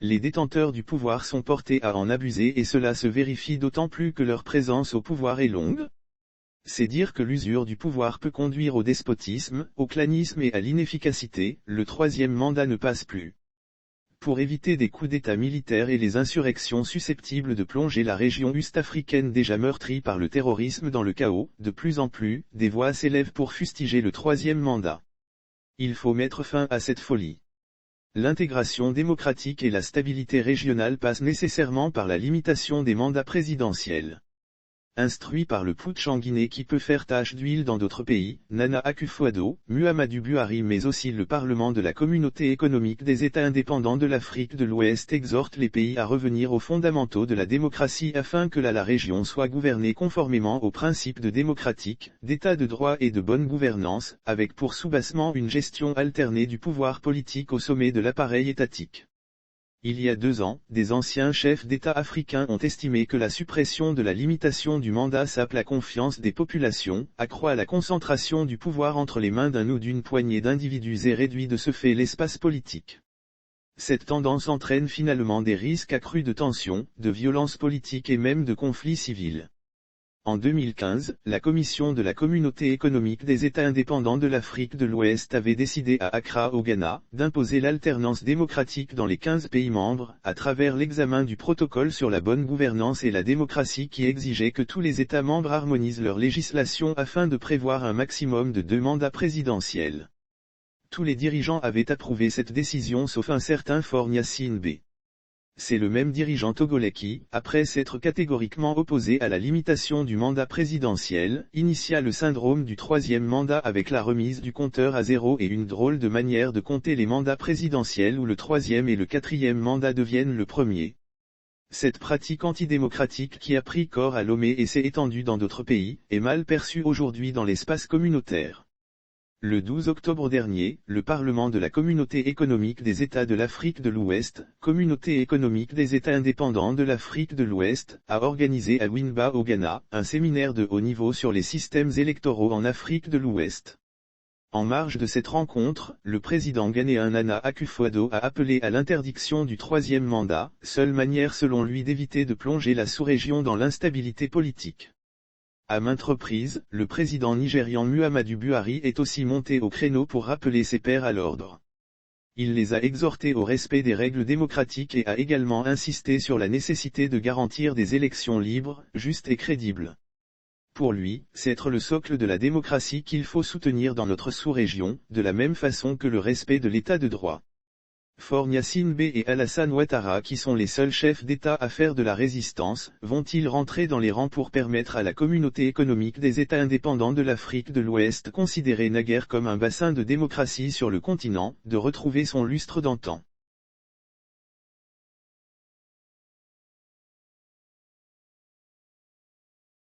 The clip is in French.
Les détenteurs du pouvoir sont portés à en abuser et cela se vérifie d'autant plus que leur présence au pouvoir est longue. C'est dire que l'usure du pouvoir peut conduire au despotisme, au clanisme et à l'inefficacité. Le troisième mandat ne passe plus. Pour éviter des coups d'État militaires et les insurrections susceptibles de plonger la région est-africaine déjà meurtrie par le terrorisme dans le chaos, de plus en plus, des voix s'élèvent pour fustiger le troisième mandat. Il faut mettre fin à cette folie. L'intégration démocratique et la stabilité régionale passent nécessairement par la limitation des mandats présidentiels. Instruit par le putsch en Guinée qui peut faire tache d'huile dans d'autres pays, Nana Akufo-Addo, Muhammadu Buhari mais aussi le Parlement de la Communauté économique des États indépendants de l'Afrique de l'Ouest exhortent les pays à revenir aux fondamentaux de la démocratie afin que la région soit gouvernée conformément aux principes de démocratique, d'état de droit et de bonne gouvernance, avec pour soubassement une gestion alternée du pouvoir politique au sommet de l'appareil étatique. Il y a 2 ans, des anciens chefs d'État africains ont estimé que la suppression de la limitation du mandat sape la confiance des populations, accroît la concentration du pouvoir entre les mains d'un ou d'une poignée d'individus et réduit de ce fait l'espace politique. Cette tendance entraîne finalement des risques accrus de tensions, de violences politiques et même de conflits civils. En 2015, la Commission de la Communauté économique des États indépendants de l'Afrique de l'Ouest avait décidé à Accra au Ghana, d'imposer l'alternance démocratique dans les 15 pays membres, à travers l'examen du protocole sur la bonne gouvernance et la démocratie qui exigeait que tous les États membres harmonisent leur législation afin de prévoir un maximum de 2 mandats présidentiels. Tous les dirigeants avaient approuvé cette décision sauf un certain Faure Gnassingbé. C'est le même dirigeant togolais qui, après s'être catégoriquement opposé à la limitation du mandat présidentiel, initia le syndrome du troisième mandat avec la remise du compteur à zéro et une drôle de manière de compter les mandats présidentiels où le troisième et le quatrième mandat deviennent le premier. Cette pratique antidémocratique qui a pris corps à Lomé et s'est étendue dans d'autres pays, est mal perçue aujourd'hui dans l'espace communautaire. Le 12 octobre dernier, le Parlement de la Communauté économique des États de l'Afrique de l'Ouest, Communauté économique des États indépendants de l'Afrique de l'Ouest, a organisé à Wimba au Ghana, un séminaire de haut niveau sur les systèmes électoraux en Afrique de l'Ouest. En marge de cette rencontre, le président ghanéen Nana Akufo-Addo a appelé à l'interdiction du troisième mandat, seule manière selon lui d'éviter de plonger la sous-région dans l'instabilité politique. À maintes reprises, le président nigérian Muhammadu Buhari est aussi monté au créneau pour rappeler ses pairs à l'ordre. Il les a exhortés au respect des règles démocratiques et a également insisté sur la nécessité de garantir des élections libres, justes et crédibles. Pour lui, c'est être le socle de la démocratie qu'il faut soutenir dans notre sous-région, de la même façon que le respect de l'état de droit. Faure Gnassingbé et Alassane Ouattara qui sont les seuls chefs d'État à faire de la résistance, vont-ils rentrer dans les rangs pour permettre à la communauté économique des États indépendants de l'Afrique de l'Ouest considérée naguère comme un bassin de démocratie sur le continent, de retrouver son lustre d'antan?